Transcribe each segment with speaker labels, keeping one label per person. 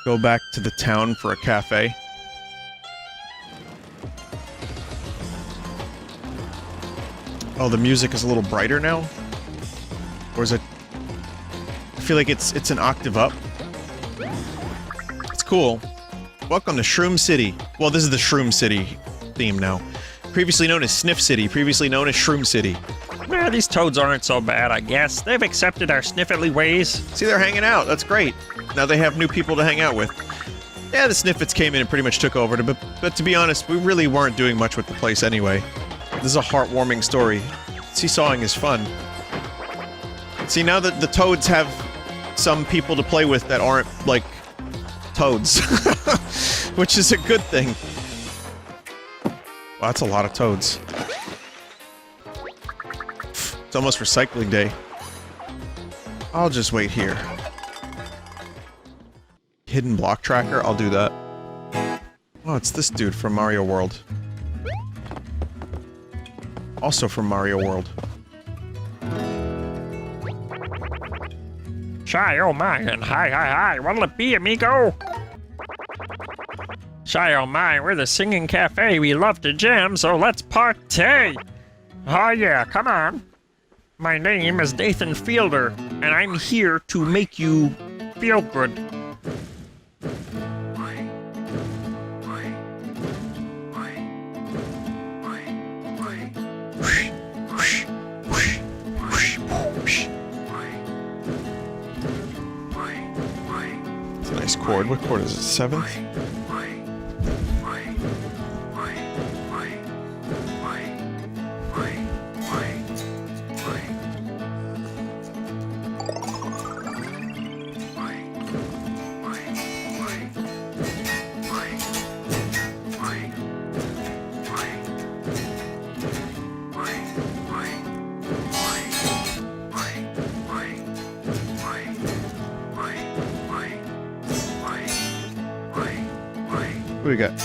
Speaker 1: go back to the town for a cafe. Oh, the music is a little brighter now? Or is it... I feel like it's an octave up. It's cool. Welcome to Shroom City. Well, this is the Shroom City theme now. Previously known as Sniff City, previously known as Shroom City.
Speaker 2: Yeah, these toads aren't so bad, I guess. They've accepted our sniffly ways.
Speaker 1: See, they're hanging out. That's great. Now they have new people to hang out with. Yeah, the Sniffits came in and pretty much took over, but to be honest, we really weren't doing much with the place anyway. This is a heartwarming story. Seesawing is fun. See, now that the toads have some people to play with that aren't, like, toads. Which is a good thing. Wow, that's a lot of toads. It's almost recycling day. I'll just wait here. Hidden block tracker? I'll do that. Oh, it's this dude from Mario World. Also from Mario World.
Speaker 2: Shy, oh my, and hi, what'll it be, amigo? Shy, oh my, we're the singing cafe, we love to jam, so let's partay! Oh yeah, come on. My name is Nathan Fielder, and I'm here to make you feel good.
Speaker 1: It's a nice chord. What chord is it? 7th? What do we got?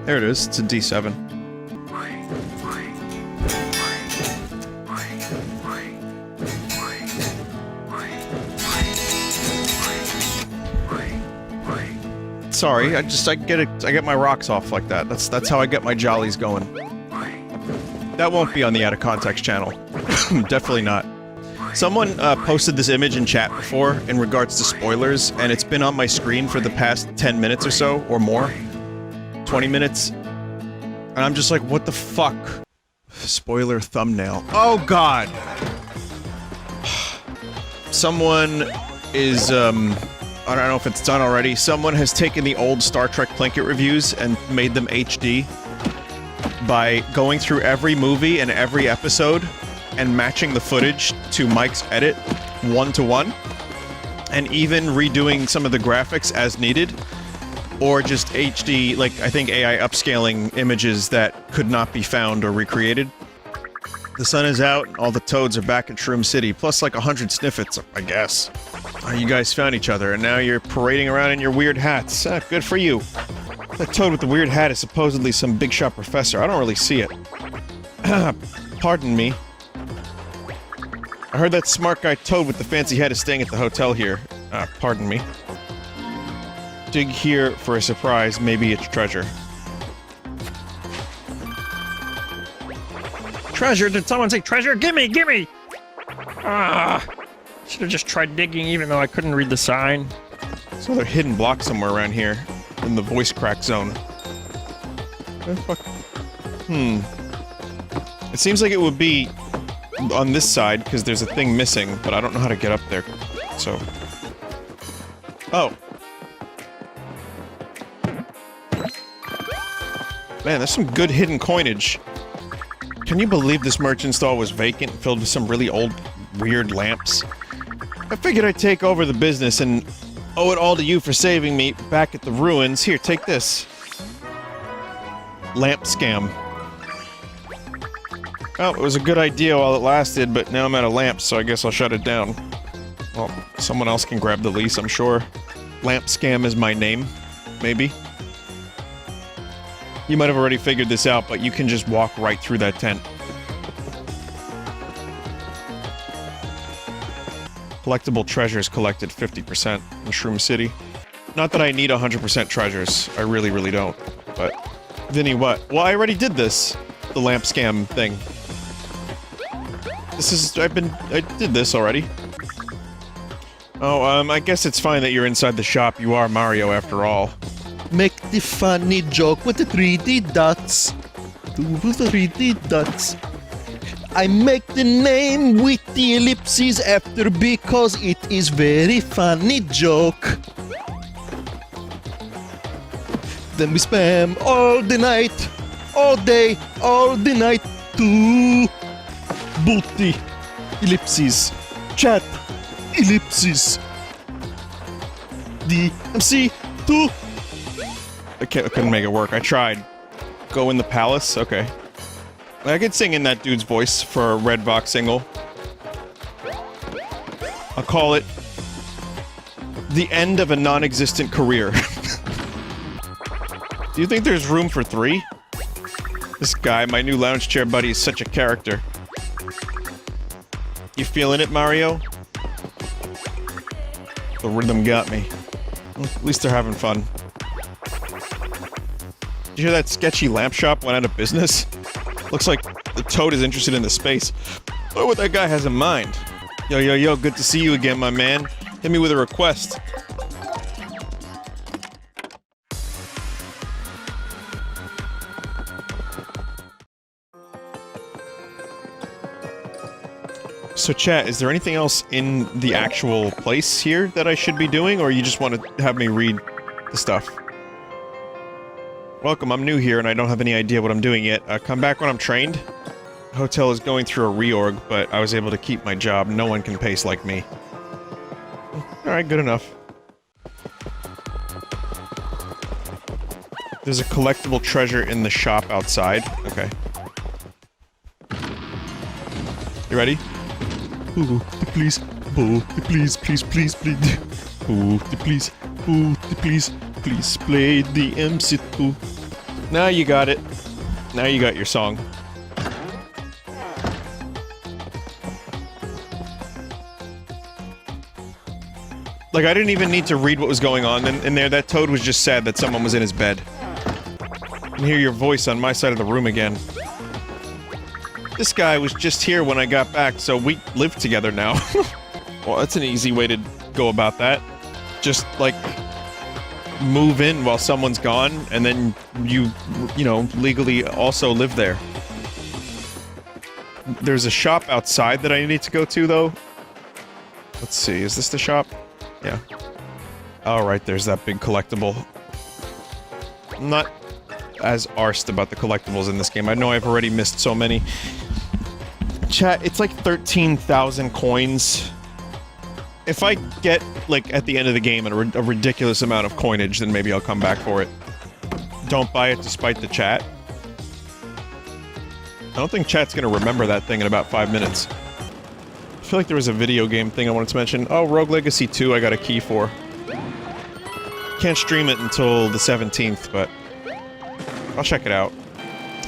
Speaker 1: There it is. It's a D7. Sorry, I get my rocks off like that. That's how I get my jollies going. That won't be on the Out of Context channel. Definitely not. Someone posted this image in chat before in regards to spoilers, and it's been on my screen for the past 10 minutes or so, or more. 20 minutes. And I'm just like, what the fuck? Spoiler thumbnail. Oh god! Someone is, I don't know if it's done already, someone has taken the old Star Trek Plinkett reviews and made them HD by going through every movie and every episode and matching the footage to Mike's edit 1-to-1, and even redoing some of the graphics as needed, or just HD, like, I think AI upscaling images that could not be found or recreated. The sun is out, all the toads are back in Shroom City, plus like 100 sniffets, I guess. You guys found each other, and now you're parading around in your weird hats. Good for you. That toad with the weird hat is supposedly some big shot professor. I don't really see it. Pardon me. I heard that smart guy Toad with the fancy hat is staying at the hotel here. Pardon me. Dig here for a surprise, maybe it's treasure.
Speaker 2: Treasure? Did someone say treasure? Gimme, gimme! Ah, should have just tried digging even though I couldn't read the sign.
Speaker 1: There's another hidden block somewhere around here, in the voice crack zone. Where the fuck? It seems like it would be on this side, because there's a thing missing, but I don't know how to get up there, so... Oh. Man, there's some good hidden coinage. Can you believe this merchant stall was vacant, filled with some really old, weird lamps? I figured I'd take over the business and owe it all to you for saving me back at the ruins. Here, take this. Lamp scam. Well, it was a good idea while it lasted, but now I'm out of lamps, so I guess I'll shut it down. Well, someone else can grab the lease, I'm sure. Lamp scam is my name. Maybe. You might have already figured this out, but you can just walk right through that tent. Collectible treasures collected 50% in Shroom City. Not that I need 100% treasures. I really, really don't. But... Vinny, what? Well, I already did this. The lamp scam thing. This is... I did this already. Oh, I guess it's fine that you're inside the shop. You are Mario after all.
Speaker 3: Make the funny joke with the 3D dots. With the 3D dots. I make the name with the ellipses after because it is very funny joke. Then we spam all the night, all day, all the night to booty, ellipses, chat, ellipses, DMC to...
Speaker 1: I couldn't make it work. I tried. Go in the palace? Okay. I could sing in that dude's voice for a Red Box single. I'll call it the end of a non-existent career. Do you think there's room for 3? This guy, my new lounge chair buddy, is such a character. You feeling it, Mario? The rhythm got me. Well, at least they're having fun. Did you hear that sketchy lamp shop went out of business? Looks like the Toad is interested in the space. I wonder what that guy has in mind. Yo, yo, yo, good to see you again, my man. Hit me with a request. So chat, is there anything else in the actual place here that I should be doing, or you just want to have me read the stuff? Welcome, I'm new here and I don't have any idea what I'm doing yet. Come back when I'm trained. The hotel is going through a reorg, but I was able to keep my job. No one can pace like me. Alright, good enough. There's a collectible treasure in the shop outside. Okay. You ready?
Speaker 3: Ooh, please, oh, please, please, please, please.
Speaker 1: Ooh, please, please play the MC2. Now you got it. Now you got your song. Like, I didn't even need to read what was going on in there. That Toad was just sad that someone was in his bed. I can hear your voice on my side of the room again. This guy was just here when I got back, so we live together now. Well, that's an easy way to go about that. Just, like, move in while someone's gone, and then you know, legally also live there. There's a shop outside that I need to go to, though. Let's see, is this the shop? Yeah. Alright, there's that big collectible. I'm not as arsed about the collectibles in this game. I know I've already missed so many. Chat, it's like 13,000 coins. If I get, like, at the end of the game a ridiculous amount of coinage, then maybe I'll come back for it. Don't buy it despite the chat. I don't think chat's gonna remember that thing in about 5 minutes. I feel like there was a video game thing I wanted to mention. Oh, Rogue Legacy 2 I got a key for. Can't stream it until the 17th, but I'll check it out.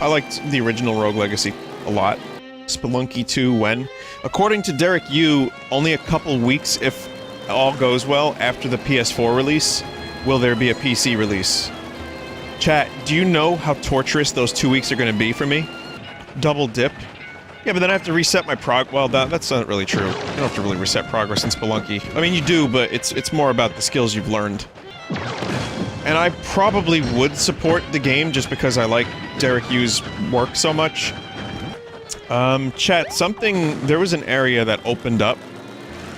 Speaker 1: I liked the original Rogue Legacy a lot. Spelunky 2 when? According to Derek Yu, only a couple weeks, if all goes well, after the PS4 release, will there be a PC release. Chat, do you know how torturous those 2 weeks are gonna be for me? Double dip? Yeah, but then I have to reset my well, that's not really true. You don't have to really reset progress in Spelunky. I mean, you do, but it's more about the skills you've learned. And I probably would support the game just because I like Derek Yu's work so much. Chat, there was an area that opened up.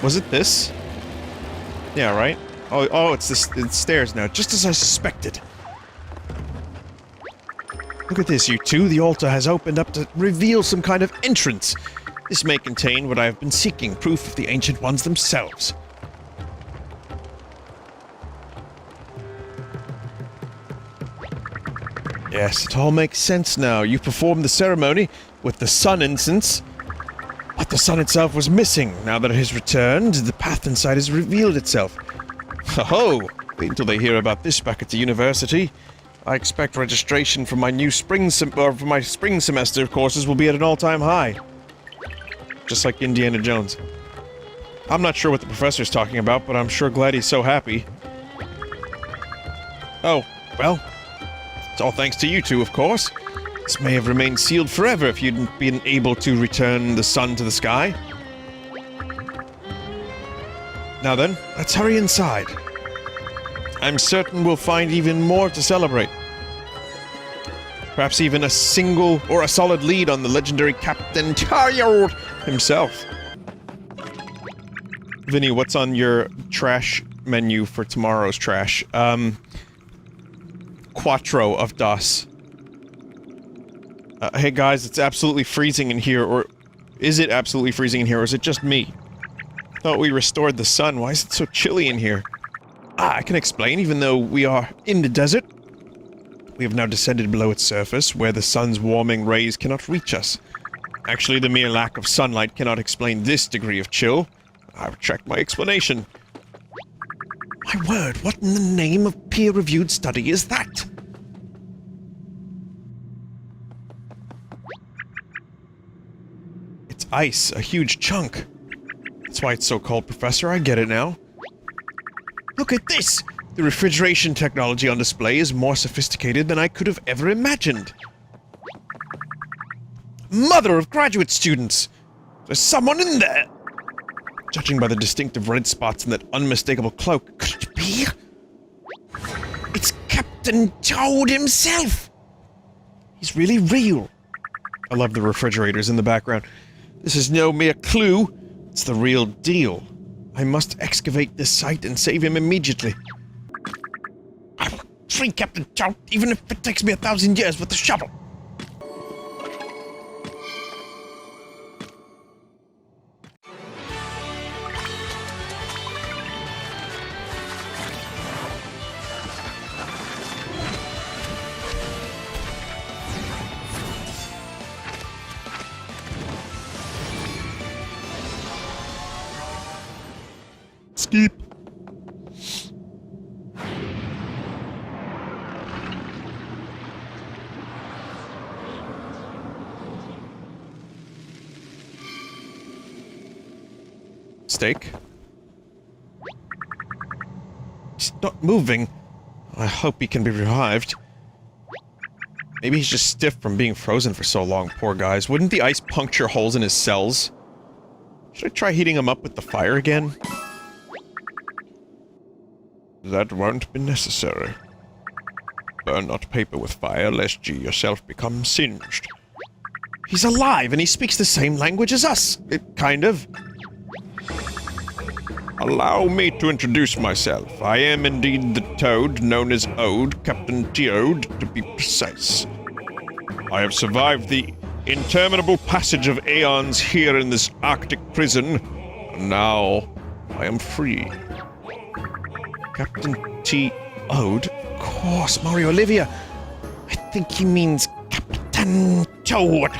Speaker 1: Was it this? Yeah, right? Oh, it's stairs now, just as I suspected. Look at this, you two. The altar has opened up to reveal some kind of entrance. This may contain what I have been seeking, proof of the Ancient Ones themselves. Yes, it all makes sense now. You've performed the ceremony with the sun incense, but the sun itself was missing. Now that it has returned, the path inside has revealed itself. Ho-ho! Wait until they hear about this back at the university. I expect registration for my new spring semester courses will be at an all-time high. Just like Indiana Jones. I'm not sure what the professor's talking about, but I'm sure glad he's so happy. Oh, well, it's all thanks to you two, of course. This may have remained sealed forever if you'd been able to return the sun to the sky. Now then, let's hurry inside. I'm certain we'll find even more to celebrate. Perhaps even a single or a solid lead on the legendary Captain Tired himself. Vinny, what's on your trash menu for tomorrow's trash? Quattro of DOS. Hey guys, it's absolutely freezing in here, or is it absolutely freezing in here, or is it just me? I thought we restored the sun. Why is it so chilly in here? Ah, I can explain. Even though we are in the desert, we have now descended below its surface, where the sun's warming rays cannot reach us. Actually, the mere lack of sunlight cannot explain this degree of chill. I retract my explanation. My word, what in the name of peer-reviewed study is that? It's ice, a huge chunk. That's why it's so cold, Professor. I get it now. Look at this! The refrigeration technology on display is more sophisticated than I could have ever imagined. Mother of graduate students! There's someone in there! Judging by the distinctive red spots in that unmistakable cloak, could it be? It's Captain Toad himself! He's really real. I love the refrigerators in the background. This is no mere clue. It's the real deal. I must excavate this site and save him immediately. I will free Captain Toad, even if it takes me 1,000 years with the shovel. Skip. Steak. He's not moving. I hope he can be revived. Maybe he's just stiff from being frozen for so long, poor guys. Wouldn't the ice puncture holes in his cells? Should I try heating him up with the fire again? That won't be necessary. Burn not paper with fire, lest ye yourself become singed. He's alive, and he speaks the same language as us. Kind of. Allow me to introduce myself. I am indeed the Toad, known as Ode, Captain Toad, to be precise. I have survived the interminable passage of aeons here in this Arctic prison, and now I am free. Captain T. Ode? Of course, Mario Olivia. I think he means Captain Toad.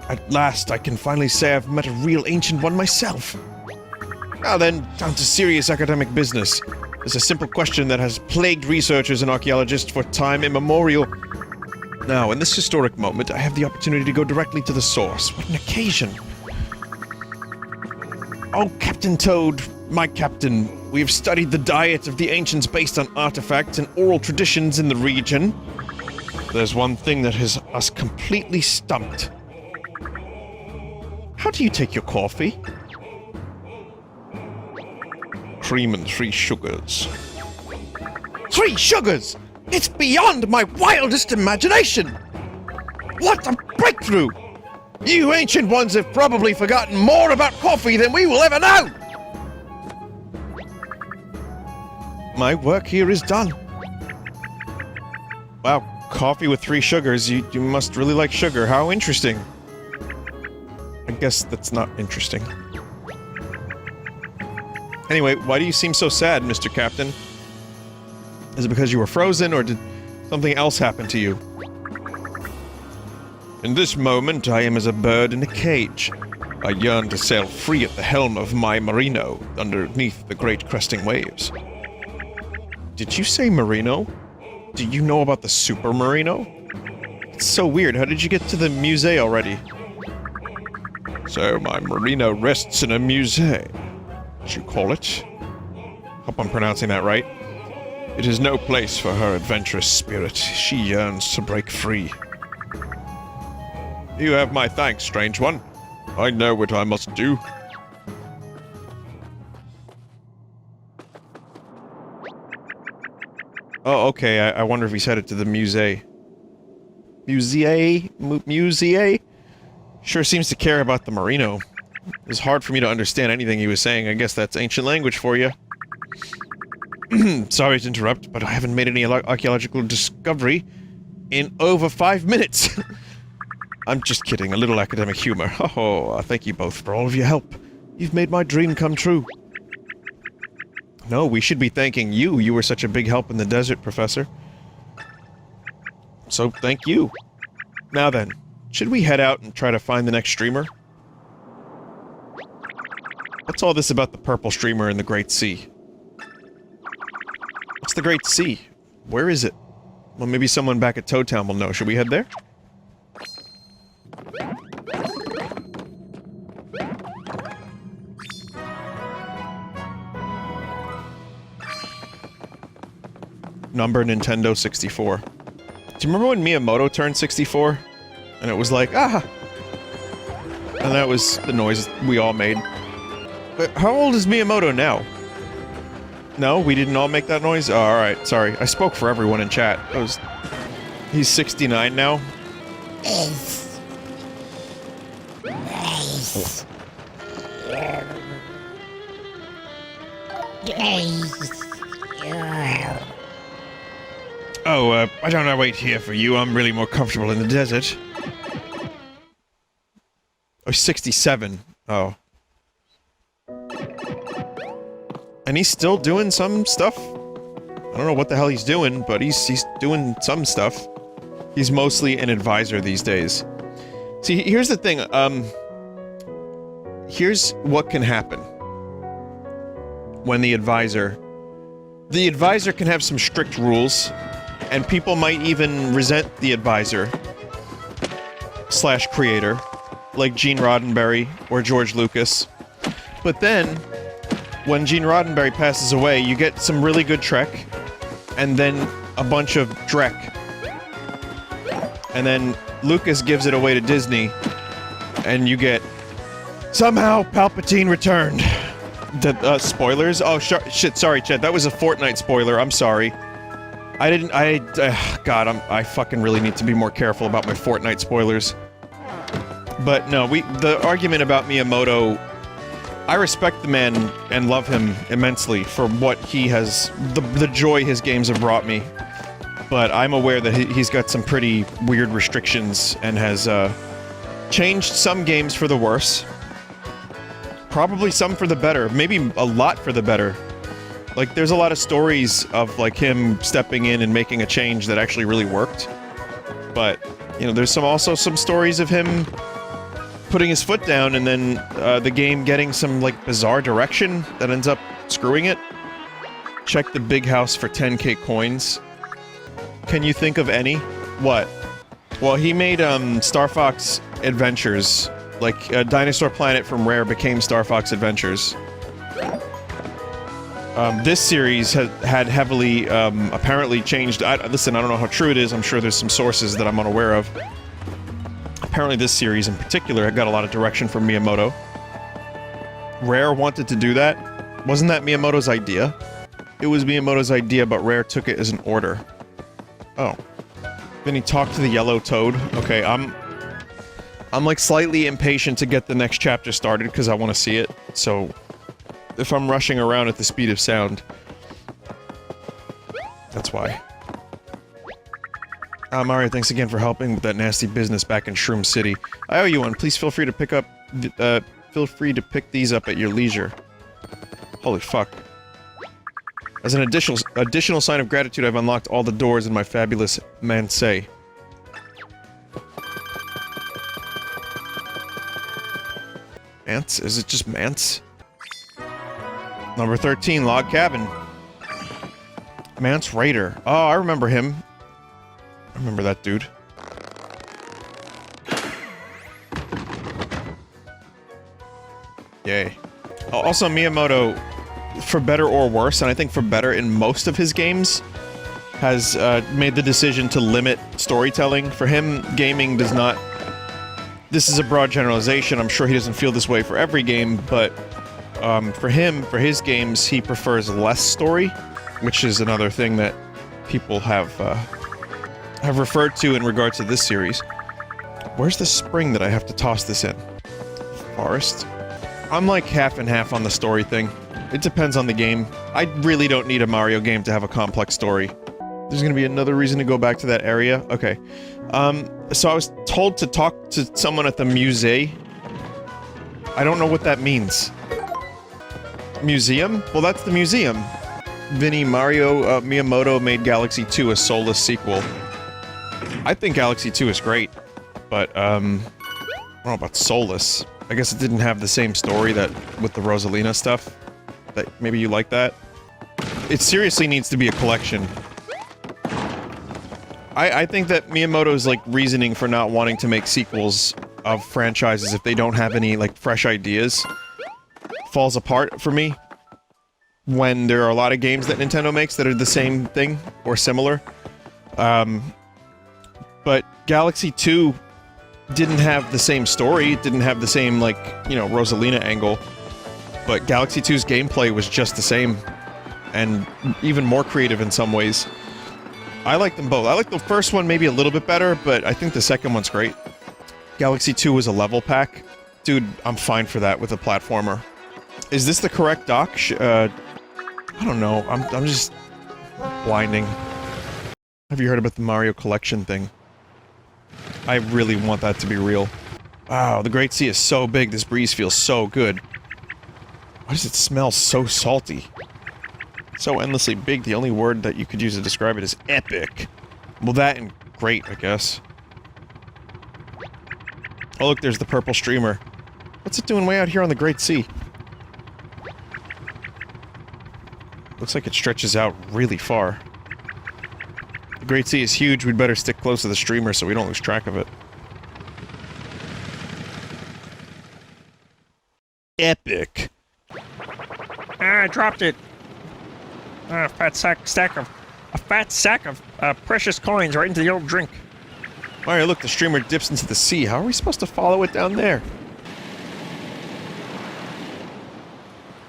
Speaker 1: At last, I can finally say I've met a real ancient one myself. Now then, down to serious academic business. There's a simple question that has plagued researchers and archaeologists for time immemorial. Now, in this historic moment, I have the opportunity to go directly to the source. What an occasion! Oh, Captain Toad, my captain, we have studied the diet of the ancients based on artifacts and oral traditions in the region. There's one thing that has us completely stumped. How do you take your coffee? Cream and 3 sugars. 3 sugars?! It's beyond my wildest imagination! What a breakthrough! You ancient ones have probably forgotten more about coffee than we will ever know! My work here is done. Wow, coffee with 3 sugars. You must really like sugar. How interesting. I guess that's not interesting. Anyway, why do you seem so sad, Mr. Captain? Is it because you were frozen, or did something else happen to you? In this moment, I am as a bird in a cage. I yearn to sail free at the helm of my merino, underneath the great cresting waves. Did you say merino? Do you know about the super merino? It's so weird. How did you get to the musée already? So my Marina rests in a musée, as you call it. Hope I'm pronouncing that right. It is no place for her adventurous spirit. She yearns to break free. You have my thanks, strange one. I know what I must do. Oh, okay, I wonder if he's headed to the musée. Musée? Sure seems to care about the Merino. It was hard for me to understand anything he was saying. I guess that's ancient language for you. Sorry to interrupt, but I haven't made any archaeological discovery in over 5 minutes. I'm just kidding, a little academic humor. Oh, thank you both for all of your help. You've made my dream come true. No, we should be thanking you. You were such a big help in the desert, Professor. So, thank you. Now then, should we head out and try to find the next streamer? What's all this about the purple streamer in the Great Sea? What's the Great Sea? Where is it? Well, maybe someone back at Toad Town will know. Should we head there? Number Nintendo 64. Do you remember when Miyamoto turned 64? And it was like, ah! And that was the noise we all made. But how old is Miyamoto now? No, we didn't all make that noise? Oh, alright, sorry. I spoke for everyone in chat. He's 69 now. Oh, why don't I wait here for you? I'm really more comfortable in the desert. Oh, 67. Oh. And he's still doing some stuff? I don't know what the hell he's doing, but he's doing some stuff. He's mostly an advisor these days. See, here's the thing, here's what can happen when the advisor can have some strict rules, and people might even resent the advisor / creator, like Gene Roddenberry or George Lucas. But then, when Gene Roddenberry passes away, you get some really good Trek, and then a bunch of Drek. And then Lucas gives it away to Disney, and you get... Somehow Palpatine returned! Spoilers? Oh, shit, sorry, Chet, that was a Fortnite spoiler, I'm sorry. God, I fucking really need to be more careful about my Fortnite spoilers. But no, the argument about Miyamoto... I respect the man and love him immensely for what he has... the joy his games have brought me. But I'm aware that he's got some pretty weird restrictions and has, changed some games for the worse. Probably some for the better. Maybe a lot for the better. Like, there's a lot of stories of, like, him stepping in and making a change that actually really worked. But, you know, there's also some stories of him putting his foot down and then, the game getting some, like, bizarre direction that ends up screwing it. Check the big house for 10k coins. Can you think of any? What? Well, he made, Star Fox Adventures. Like, Dinosaur Planet from Rare became Star Fox Adventures. This series had heavily, apparently changed... Listen, I don't know how true it is, I'm sure there's some sources that I'm unaware of. Apparently this series in particular got a lot of direction from Miyamoto. Rare wanted to do that. Wasn't that Miyamoto's idea? It was Miyamoto's idea, but Rare took it as an order. Oh. Vinny, talk to the yellow toad. Okay, I'm like slightly impatient to get the next chapter started because I want to see it, so... If I'm rushing around at the speed of sound... That's why. Mario, thanks again for helping with that nasty business back in Shroom City. I owe you one. Please feel free to pick up... feel free to pick these up at your leisure. Holy fuck. As an additional sign of gratitude, I've unlocked all the doors in my fabulous Mansei. Mance? Is it just Mance? Number 13, Log Cabin. Mance Raider. Oh, I remember him. I remember that dude. Also, Miyamoto, for better or worse, and I think for better in most of his games, has made the decision to limit storytelling. For him, gaming does not... This is a broad generalization, I'm sure he doesn't feel this way for every game, but for him, for his games, he prefers less story, which is another thing that people have referred to in regards to this series. Where's the spring that I have to toss this in? Forest? I'm like half and half on the story thing. It depends on the game. I really don't need a Mario game to have a complex story. There's gonna be another reason to go back to that area? Okay. So I was told to talk to someone at the musée. I don't know what that means. Museum? Well, that's the museum. Vinny, Miyamoto made Galaxy 2 a soulless sequel. I think Galaxy 2 is great, but, I don't know about soulless. I guess it didn't have the same story that with the Rosalina stuff. That maybe you like that? It seriously needs to be a collection. I think that Miyamoto's, like, reasoning for not wanting to make sequels of franchises if they don't have any, like, fresh ideas falls apart for me. When there are a lot of games that Nintendo makes that are the same thing, or similar. But Galaxy 2 didn't have the same story, it didn't have the same, like, you know, Rosalina angle. But Galaxy 2's gameplay was just the same, and even more creative in some ways. I like them both. I like the first one maybe a little bit better, but I think the second one's great. Galaxy 2 was a level pack. Dude, I'm fine for that with a platformer. Is this the correct dock? I don't know. I'm just blinding. Have you heard about the Mario Collection thing? I really want that to be real. Wow, the Great Sea is so big, this breeze feels so good. Why does it smell so salty? So endlessly big, the only word that you could use to describe it is epic. Well, that and great, I guess. Oh look, there's the purple streamer. What's it doing way out here on the Great Sea? Looks like it stretches out really far. The Great Sea is huge, we'd better stick close to the streamer so we don't lose track of it. Epic.
Speaker 2: I dropped it. A fat sack of precious coins right into the old drink.
Speaker 1: Alright, look, the streamer dips into the sea. How are we supposed to follow it down there?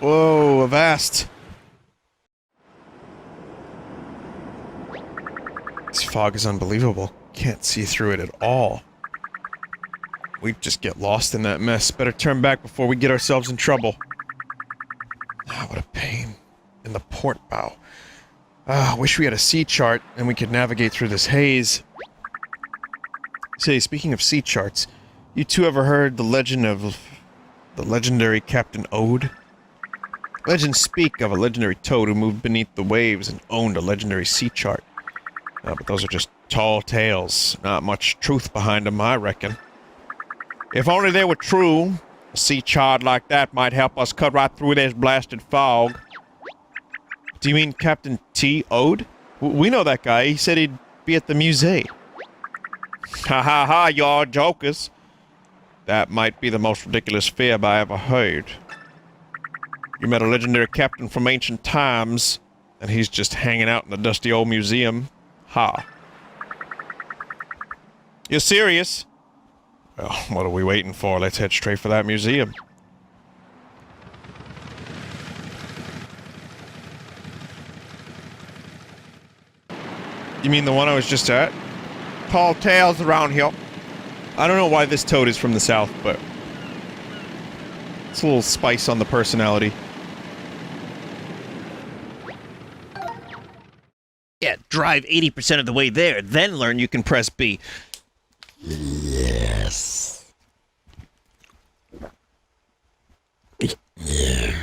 Speaker 1: Whoa, avast. This fog is unbelievable. Can't see through it at all. We'd just get lost in that mess. Better turn back before we get ourselves in trouble. Ah, what a pain. In the port bow. Ah, wish we had a sea chart and we could navigate through this haze. Say, speaking of sea charts, you two ever heard the legend of the legendary Captain Ode? Legends speak of a legendary toad who moved beneath the waves and owned a legendary sea chart. But those are just tall tales. Not much truth behind them, I reckon. If only they were true, a sea chart like that might help us cut right through this blasted fog. Do you mean Captain T. Ode? We know that guy. He said he'd be at the musée. Ha ha ha, y'all jokers. That might be the most ridiculous fib I ever heard. You met a legendary captain from ancient times, and he's just hanging out in the dusty old museum. Ha. You're serious? Well, what are we waiting for? Let's head straight for that museum. You mean the one I was just at? Tall tales around here. I don't know why this toad is from the south, but it's a little spice on the personality. Yeah, drive 80% of the way there, then learn you can press B. Yes. Yeah.